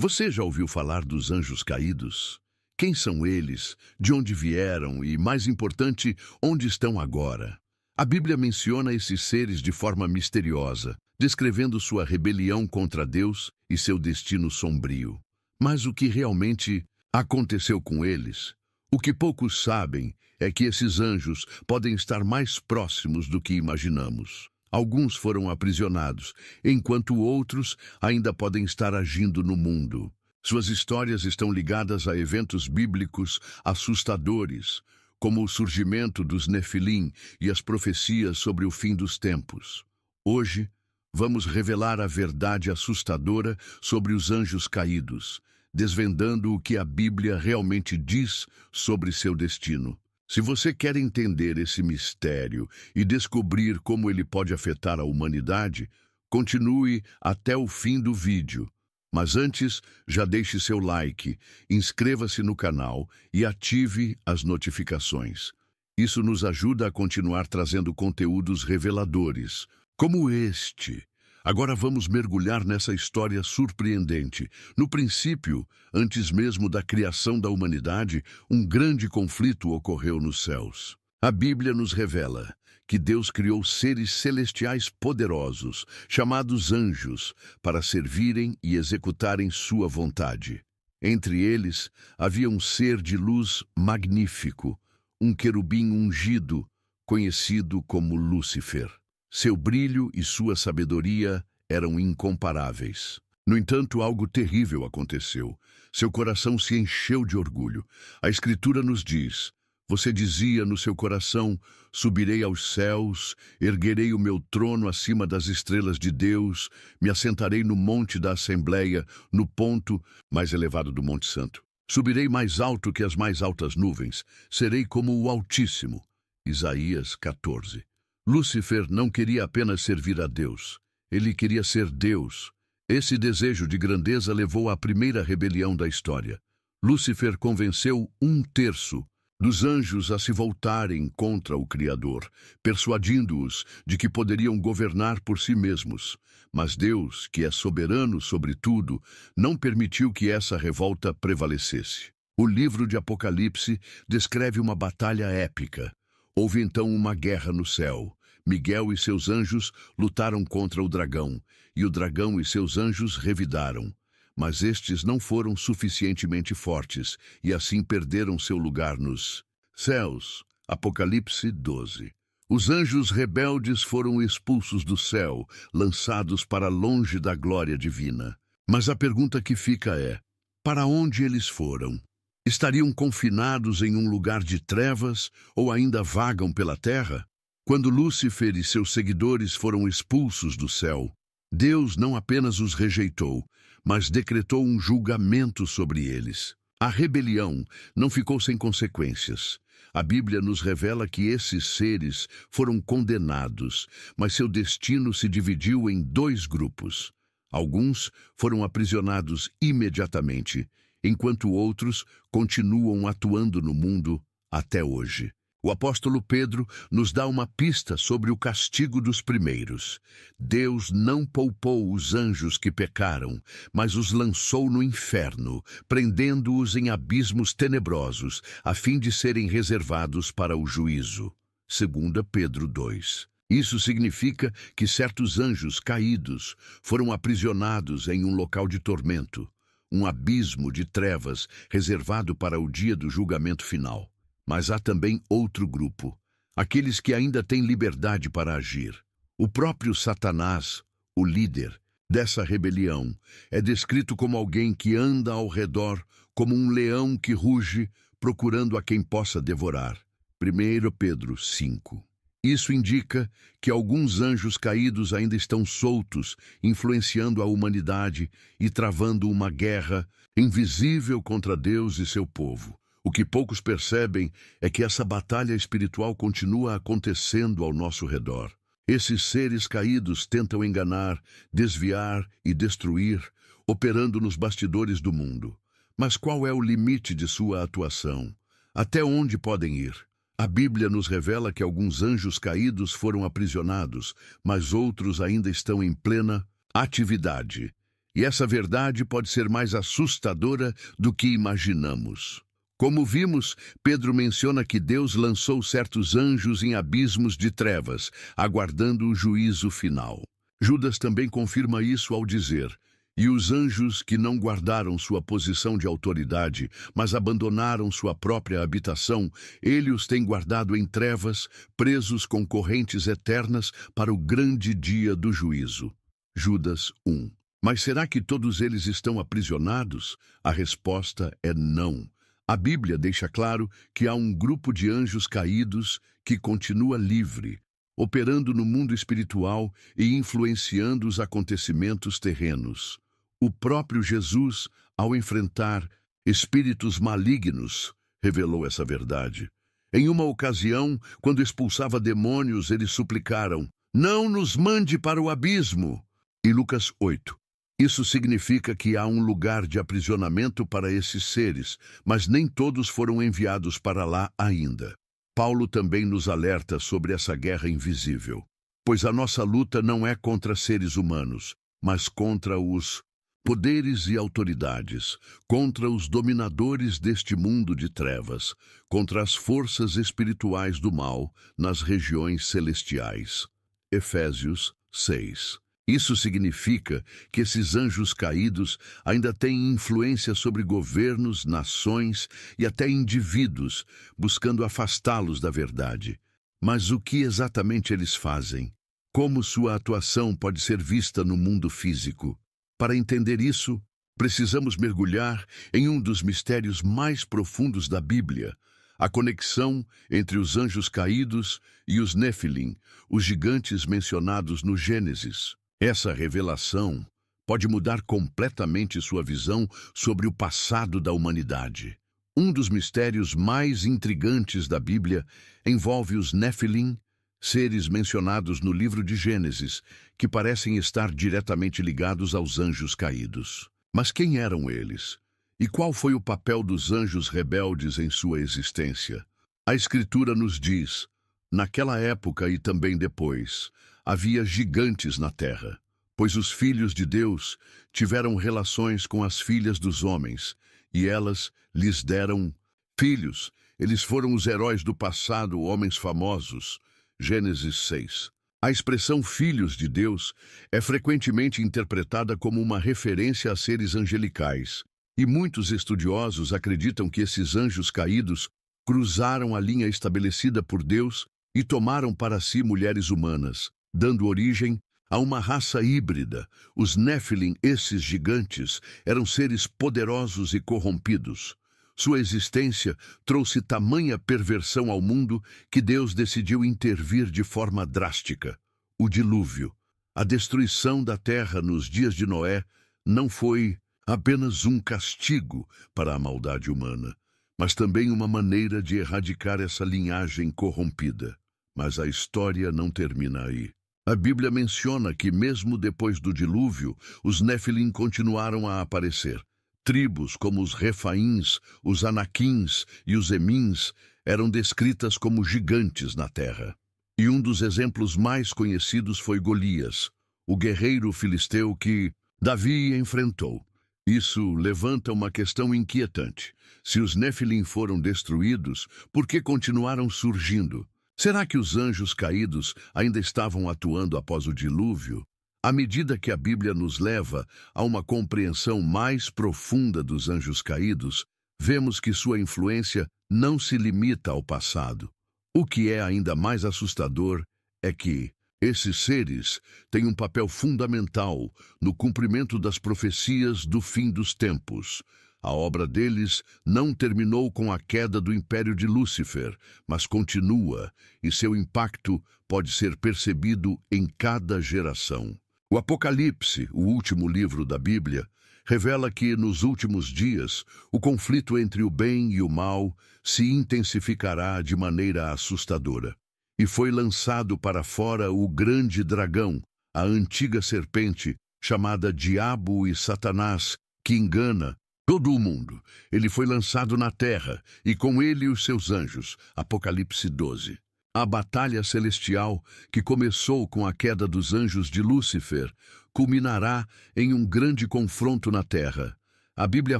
Você já ouviu falar dos anjos caídos? Quem são eles? De onde vieram? E, mais importante, onde estão agora? A Bíblia menciona esses seres de forma misteriosa, descrevendo sua rebelião contra Deus e seu destino sombrio. Mas o que realmente aconteceu com eles? O que poucos sabem é que esses anjos podem estar mais próximos do que imaginamos. Alguns foram aprisionados, enquanto outros ainda podem estar agindo no mundo. Suas histórias estão ligadas a eventos bíblicos assustadores, como o surgimento dos Nefilim e as profecias sobre o fim dos tempos. Hoje, vamos revelar a verdade assustadora sobre os anjos caídos, desvendando o que a Bíblia realmente diz sobre seu destino. Se você quer entender esse mistério e descobrir como ele pode afetar a humanidade, continue até o fim do vídeo. Mas antes, já deixe seu like, inscreva-se no canal e ative as notificações. Isso nos ajuda a continuar trazendo conteúdos reveladores, como este. Agora vamos mergulhar nessa história surpreendente. No princípio, antes mesmo da criação da humanidade, um grande conflito ocorreu nos céus. A Bíblia nos revela que Deus criou seres celestiais poderosos, chamados anjos, para servirem e executarem sua vontade. Entre eles, havia um ser de luz magnífico, um querubim ungido, conhecido como Lúcifer. Seu brilho e sua sabedoria eram incomparáveis. No entanto, algo terrível aconteceu. Seu coração se encheu de orgulho. A Escritura nos diz: você dizia no seu coração, subirei aos céus, erguerei o meu trono acima das estrelas de Deus, me assentarei no monte da Assembleia, no ponto mais elevado do Monte Santo. Subirei mais alto que as mais altas nuvens, serei como o Altíssimo. Isaías 14. Lúcifer não queria apenas servir a Deus, ele queria ser Deus. Esse desejo de grandeza levou à primeira rebelião da história. Lúcifer convenceu 1/3 dos anjos a se voltarem contra o Criador, persuadindo-os de que poderiam governar por si mesmos. Mas Deus, que é soberano sobre tudo, não permitiu que essa revolta prevalecesse. O livro de Apocalipse descreve uma batalha épica. Houve então uma guerra no céu. Miguel e seus anjos lutaram contra o dragão, e o dragão e seus anjos revidaram. Mas estes não foram suficientemente fortes, e assim perderam seu lugar nos céus. Apocalipse 12. Os anjos rebeldes foram expulsos do céu, lançados para longe da glória divina. Mas a pergunta que fica é: para onde eles foram? Estariam confinados em um lugar de trevas ou ainda vagam pela terra? Quando Lúcifer e seus seguidores foram expulsos do céu, Deus não apenas os rejeitou, mas decretou um julgamento sobre eles. A rebelião não ficou sem consequências. A Bíblia nos revela que esses seres foram condenados, mas seu destino se dividiu em 2 grupos. Alguns foram aprisionados imediatamente, enquanto outros continuam atuando no mundo até hoje. O apóstolo Pedro nos dá uma pista sobre o castigo dos primeiros. Deus não poupou os anjos que pecaram, mas os lançou no inferno, prendendo-os em abismos tenebrosos, a fim de serem reservados para o juízo. 2 Pedro 2. Isso significa que certos anjos caídos foram aprisionados em um local de tormento, um abismo de trevas reservado para o dia do julgamento final. Mas há também outro grupo, aqueles que ainda têm liberdade para agir. O próprio Satanás, o líder dessa rebelião, é descrito como alguém que anda ao redor como um leão que ruge, procurando a quem possa devorar. 1 Pedro 5. Isso indica que alguns anjos caídos ainda estão soltos, influenciando a humanidade e travando uma guerra invisível contra Deus e seu povo. O que poucos percebem é que essa batalha espiritual continua acontecendo ao nosso redor. Esses seres caídos tentam enganar, desviar e destruir, operando nos bastidores do mundo. Mas qual é o limite de sua atuação? Até onde podem ir? A Bíblia nos revela que alguns anjos caídos foram aprisionados, mas outros ainda estão em plena atividade. E essa verdade pode ser mais assustadora do que imaginamos. Como vimos, Pedro menciona que Deus lançou certos anjos em abismos de trevas, aguardando o juízo final. Judas também confirma isso ao dizer: "E os anjos que não guardaram sua posição de autoridade, mas abandonaram sua própria habitação, ele os tem guardado em trevas, presos com correntes eternas para o grande dia do juízo." Judas 1. Mas será que todos eles estão aprisionados? A resposta é não. A Bíblia deixa claro que há um grupo de anjos caídos que continua livre, operando no mundo espiritual e influenciando os acontecimentos terrenos. O próprio Jesus, ao enfrentar espíritos malignos, revelou essa verdade. Em uma ocasião, quando expulsava demônios, eles suplicaram: "Não nos mande para o abismo." Em Lucas 8. Isso significa que há um lugar de aprisionamento para esses seres, mas nem todos foram enviados para lá ainda. Paulo também nos alerta sobre essa guerra invisível, pois a nossa luta não é contra seres humanos, mas contra os poderes e autoridades, contra os dominadores deste mundo de trevas, contra as forças espirituais do mal nas regiões celestiais. Efésios 6. Isso significa que esses anjos caídos ainda têm influência sobre governos, nações e até indivíduos, buscando afastá-los da verdade. Mas o que exatamente eles fazem? Como sua atuação pode ser vista no mundo físico? Para entender isso, precisamos mergulhar em um dos mistérios mais profundos da Bíblia: a conexão entre os anjos caídos e os Néfilim, os gigantes mencionados no Gênesis. Essa revelação pode mudar completamente sua visão sobre o passado da humanidade. Um dos mistérios mais intrigantes da Bíblia envolve os Néfilim, seres mencionados no livro de Gênesis, que parecem estar diretamente ligados aos anjos caídos. Mas quem eram eles? E qual foi o papel dos anjos rebeldes em sua existência? A Escritura nos diz: naquela época e também depois, havia gigantes na terra, pois os filhos de Deus tiveram relações com as filhas dos homens, e elas lhes deram filhos. Eles foram os heróis do passado, homens famosos. Gênesis 6. A expressão filhos de Deus é frequentemente interpretada como uma referência a seres angelicais, e muitos estudiosos acreditam que esses anjos caídos cruzaram a linha estabelecida por Deus e tomaram para si mulheres humanas, dando origem a uma raça híbrida. Os Néfilim, esses gigantes, eram seres poderosos e corrompidos. Sua existência trouxe tamanha perversão ao mundo que Deus decidiu intervir de forma drástica. O dilúvio, a destruição da terra nos dias de Noé, não foi apenas um castigo para a maldade humana, mas também uma maneira de erradicar essa linhagem corrompida. Mas a história não termina aí. A Bíblia menciona que, mesmo depois do dilúvio, os Néfilim continuaram a aparecer. Tribos como os Refaíns, os Anaquins e os Emins eram descritas como gigantes na terra. E um dos exemplos mais conhecidos foi Golias, o guerreiro filisteu que Davi enfrentou. Isso levanta uma questão inquietante. Se os Néfilim foram destruídos, por que continuaram surgindo? Será que os anjos caídos ainda estavam atuando após o dilúvio? À medida que a Bíblia nos leva a uma compreensão mais profunda dos anjos caídos, vemos que sua influência não se limita ao passado. O que é ainda mais assustador é que esses seres têm um papel fundamental no cumprimento das profecias do fim dos tempos. A obra deles não terminou com a queda do império de Lúcifer, mas continua, e seu impacto pode ser percebido em cada geração. O Apocalipse, o último livro da Bíblia, revela que, nos últimos dias, o conflito entre o bem e o mal se intensificará de maneira assustadora. E foi lançado para fora o grande dragão, a antiga serpente, chamada Diabo e Satanás, que engana todo o mundo. Ele foi lançado na terra, e com ele os seus anjos. Apocalipse 12. A batalha celestial, que começou com a queda dos anjos de Lúcifer, culminará em um grande confronto na terra. A Bíblia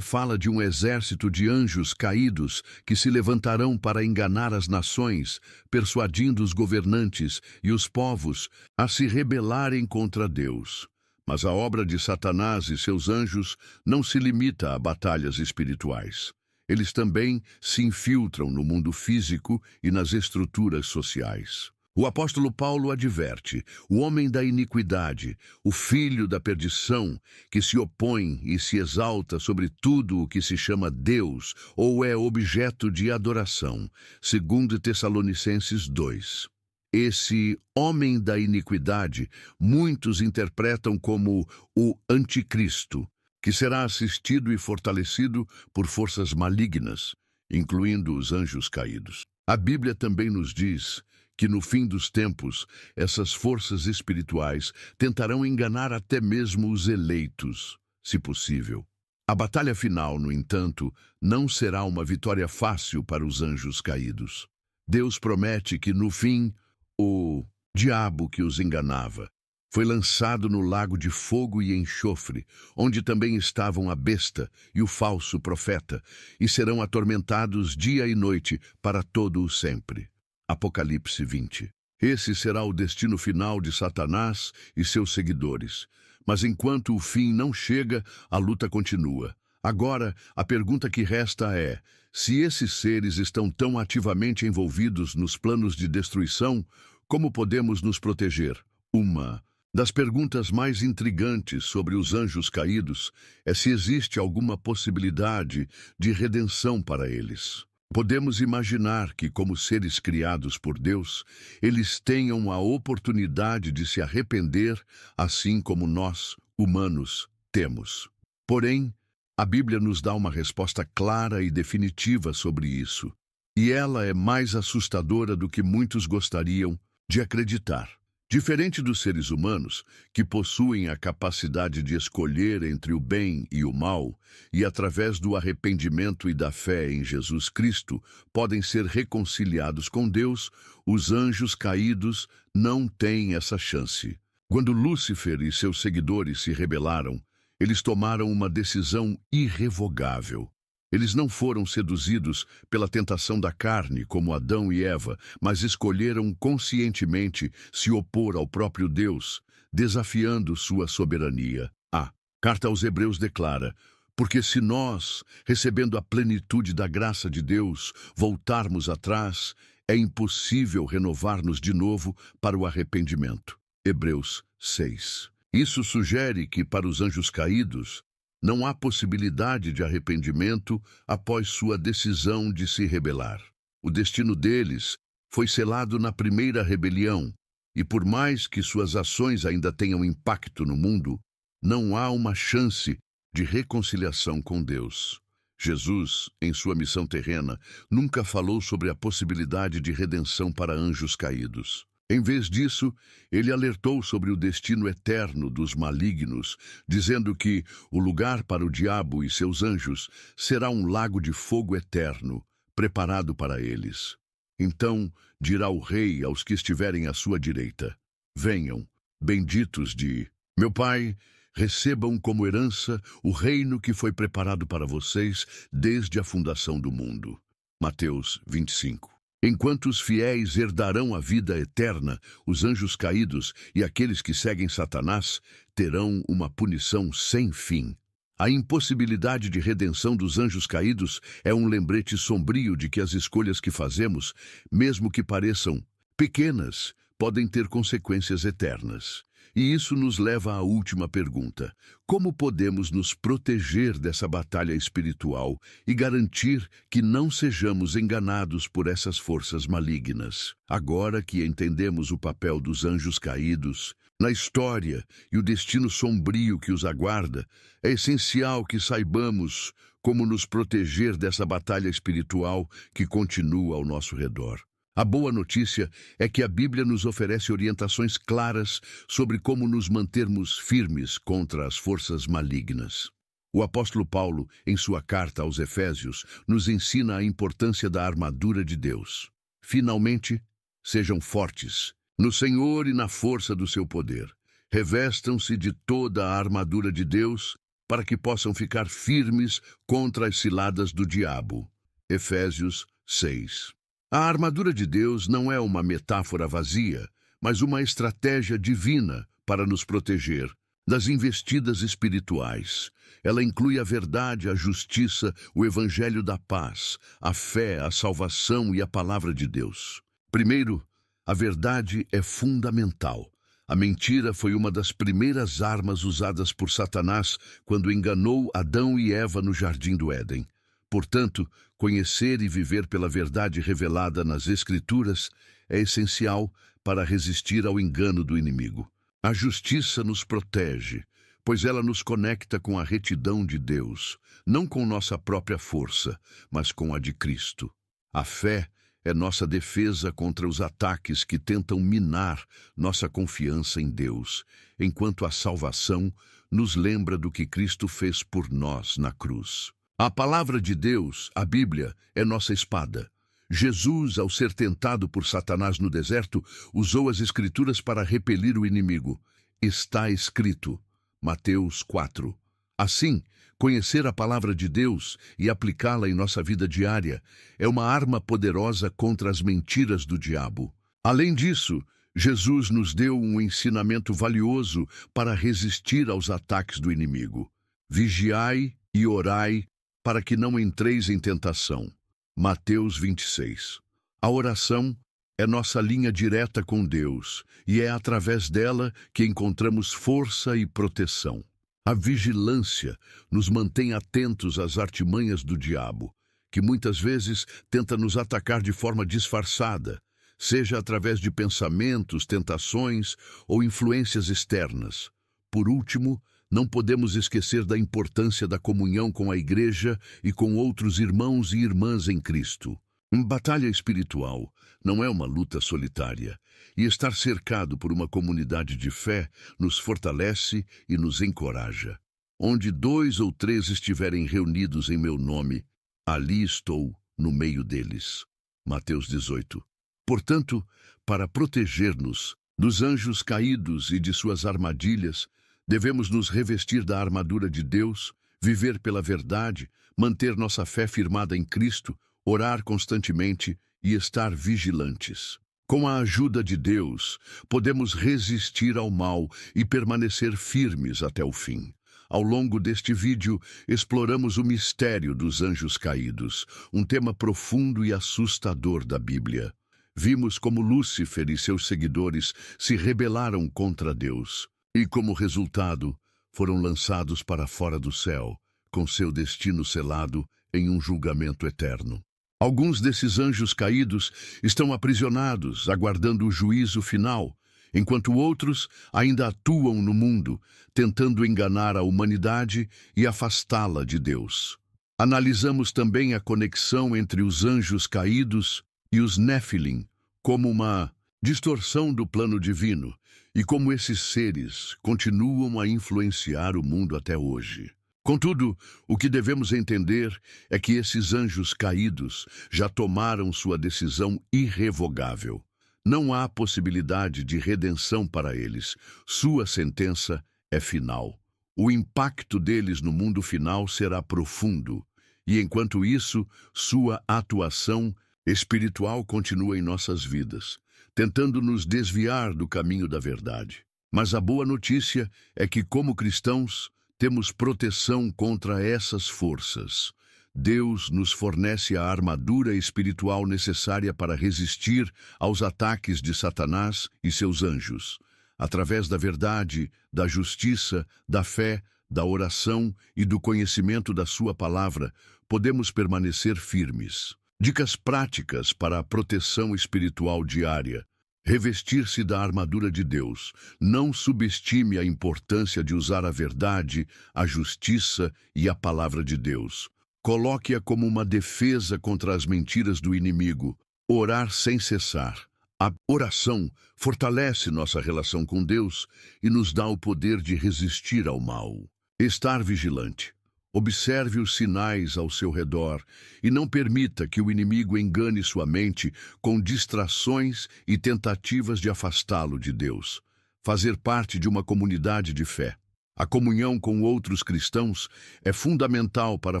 fala de um exército de anjos caídos que se levantarão para enganar as nações, persuadindo os governantes e os povos a se rebelarem contra Deus. Mas a obra de Satanás e seus anjos não se limita a batalhas espirituais. Eles também se infiltram no mundo físico e nas estruturas sociais. O apóstolo Paulo adverte: o homem da iniquidade, o filho da perdição, que se opõe e se exalta sobre tudo o que se chama Deus ou é objeto de adoração. 2 Tessalonicenses 2. Esse homem da iniquidade, muitos interpretam como o anticristo, que será assistido e fortalecido por forças malignas, incluindo os anjos caídos. A Bíblia também nos diz que no fim dos tempos, essas forças espirituais tentarão enganar até mesmo os eleitos, se possível. A batalha final, no entanto, não será uma vitória fácil para os anjos caídos. Deus promete que, no fim, o diabo que os enganava foi lançado no lago de fogo e enxofre, onde também estavam a besta e o falso profeta, e serão atormentados dia e noite para todo o sempre. Apocalipse 20. Esse será o destino final de Satanás e seus seguidores. Mas enquanto o fim não chega, a luta continua. Agora, a pergunta que resta é: se esses seres estão tão ativamente envolvidos nos planos de destruição, como podemos nos proteger? Uma das perguntas mais intrigantes sobre os anjos caídos é se existe alguma possibilidade de redenção para eles. Podemos imaginar que, como seres criados por Deus, eles tenham a oportunidade de se arrepender, assim como nós, humanos, temos. Porém, a Bíblia nos dá uma resposta clara e definitiva sobre isso, e ela é mais assustadora do que muitos gostariam de acreditar. Diferente dos seres humanos, que possuem a capacidade de escolher entre o bem e o mal, e através do arrependimento e da fé em Jesus Cristo, podem ser reconciliados com Deus, os anjos caídos não têm essa chance. Quando Lúcifer e seus seguidores se rebelaram, eles tomaram uma decisão irrevogável. Eles não foram seduzidos pela tentação da carne, como Adão e Eva, mas escolheram conscientemente se opor ao próprio Deus, desafiando sua soberania. A Carta aos Hebreus declara: porque se nós, recebendo a plenitude da graça de Deus, voltarmos atrás, é impossível renovar-nos de novo para o arrependimento. Hebreus 6. Isso sugere que, para os anjos caídos, não há possibilidade de arrependimento após sua decisão de se rebelar. O destino deles foi selado na primeira rebelião, e por mais que suas ações ainda tenham impacto no mundo, não há uma chance de reconciliação com Deus. Jesus, em sua missão terrena, nunca falou sobre a possibilidade de redenção para anjos caídos. Em vez disso, ele alertou sobre o destino eterno dos malignos, dizendo que o lugar para o diabo e seus anjos será um lago de fogo eterno, preparado para eles. Então dirá o rei aos que estiverem à sua direita: venham, benditos de meu Pai, recebam como herança o reino que foi preparado para vocês desde a fundação do mundo. Mateus 25. Enquanto os fiéis herdarão a vida eterna, os anjos caídos e aqueles que seguem Satanás terão uma punição sem fim. A impossibilidade de redenção dos anjos caídos é um lembrete sombrio de que as escolhas que fazemos, mesmo que pareçam pequenas, podem ter consequências eternas. E isso nos leva à última pergunta: como podemos nos proteger dessa batalha espiritual e garantir que não sejamos enganados por essas forças malignas? Agora que entendemos o papel dos anjos caídos na história e o destino sombrio que os aguarda, é essencial que saibamos como nos proteger dessa batalha espiritual que continua ao nosso redor. A boa notícia é que a Bíblia nos oferece orientações claras sobre como nos mantermos firmes contra as forças malignas. O apóstolo Paulo, em sua carta aos Efésios, nos ensina a importância da armadura de Deus. Finalmente, Sejam fortes no Senhor e na força do seu poder. Revestam-se de toda a armadura de Deus para que possam ficar firmes contra as ciladas do diabo. Efésios 6. A armadura de Deus não é uma metáfora vazia, mas uma estratégia divina para nos proteger das investidas espirituais. Ela inclui a verdade, a justiça, o evangelho da paz, a fé, a salvação e a palavra de Deus. Primeiro, a verdade é fundamental. A mentira foi uma das primeiras armas usadas por Satanás quando enganou Adão e Eva no Jardim do Éden. Portanto, conhecer e viver pela verdade revelada nas Escrituras é essencial para resistir ao engano do inimigo. A justiça nos protege, pois ela nos conecta com a retidão de Deus, não com nossa própria força, mas com a de Cristo. A fé é nossa defesa contra os ataques que tentam minar nossa confiança em Deus, enquanto a salvação nos lembra do que Cristo fez por nós na cruz. A palavra de Deus, a Bíblia, é nossa espada. Jesus, ao ser tentado por Satanás no deserto, usou as Escrituras para repelir o inimigo. Está escrito. Mateus 4. Assim, conhecer a palavra de Deus e aplicá-la em nossa vida diária é uma arma poderosa contra as mentiras do diabo. Além disso, Jesus nos deu um ensinamento valioso para resistir aos ataques do inimigo. Vigiai e orai para que não entreis em tentação. Mateus 26. A oração é nossa linha direta com Deus e é através dela que encontramos força e proteção. A vigilância nos mantém atentos às artimanhas do diabo, que muitas vezes tenta nos atacar de forma disfarçada, seja através de pensamentos, tentações ou influências externas. Por último, não podemos esquecer da importância da comunhão com a Igreja e com outros irmãos e irmãs em Cristo. Uma batalha espiritual não é uma luta solitária, e estar cercado por uma comunidade de fé nos fortalece e nos encoraja. Onde 2 ou 3 estiverem reunidos em meu nome, ali estou no meio deles. Mateus 18. Portanto, para proteger-nos dos anjos caídos e de suas armadilhas, devemos nos revestir da armadura de Deus, viver pela verdade, manter nossa fé firmada em Cristo, orar constantemente e estar vigilantes. Com a ajuda de Deus, podemos resistir ao mal e permanecer firmes até o fim. Ao longo deste vídeo, exploramos o mistério dos anjos caídos, um tema profundo e assustador da Bíblia. Vimos como Lúcifer e seus seguidores se rebelaram contra Deus e, como resultado, foram lançados para fora do céu, com seu destino selado em um julgamento eterno. Alguns desses anjos caídos estão aprisionados, aguardando o juízo final, enquanto outros ainda atuam no mundo, tentando enganar a humanidade e afastá-la de Deus. Analisamos também a conexão entre os anjos caídos e os Néfilim, como uma distorção do plano divino, e como esses seres continuam a influenciar o mundo até hoje. Contudo, o que devemos entender é que esses anjos caídos já tomaram sua decisão irrevogável. Não há possibilidade de redenção para eles. Sua sentença é final. O impacto deles no mundo final será profundo, e enquanto isso, sua atuação espiritual continua em nossas vidas, tentando nos desviar do caminho da verdade. Mas a boa notícia é que, como cristãos, temos proteção contra essas forças. Deus nos fornece a armadura espiritual necessária para resistir aos ataques de Satanás e seus anjos. Através da verdade, da justiça, da fé, da oração e do conhecimento da sua palavra, podemos permanecer firmes. Dicas práticas para a proteção espiritual diária. Revestir-se da armadura de Deus. Não subestime a importância de usar a verdade, a justiça e a palavra de Deus. Coloque-a como uma defesa contra as mentiras do inimigo. Orar sem cessar. A oração fortalece nossa relação com Deus e nos dá o poder de resistir ao mal. Estar vigilante. Observe os sinais ao seu redor e não permita que o inimigo engane sua mente com distrações e tentativas de afastá-lo de Deus. Fazer parte de uma comunidade de fé. A comunhão com outros cristãos é fundamental para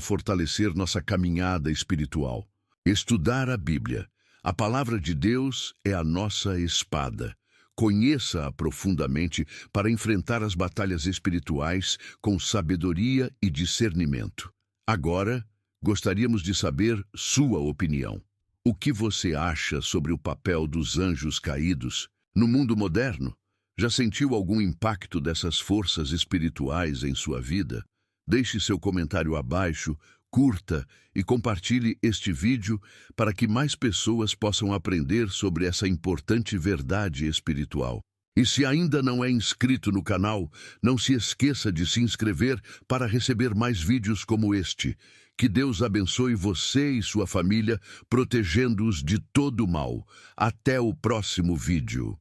fortalecer nossa caminhada espiritual. Estudar a Bíblia. A palavra de Deus é a nossa espada. Conheça-a profundamente para enfrentar as batalhas espirituais com sabedoria e discernimento. Agora, gostaríamos de saber sua opinião. O que você acha sobre o papel dos anjos caídos no mundo moderno? Já sentiu algum impacto dessas forças espirituais em sua vida? Deixe seu comentário abaixo, curta e compartilhe este vídeo para que mais pessoas possam aprender sobre essa importante verdade espiritual. E se ainda não é inscrito no canal, não se esqueça de se inscrever para receber mais vídeos como este. Que Deus abençoe você e sua família, protegendo-os de todo o mal. Até o próximo vídeo.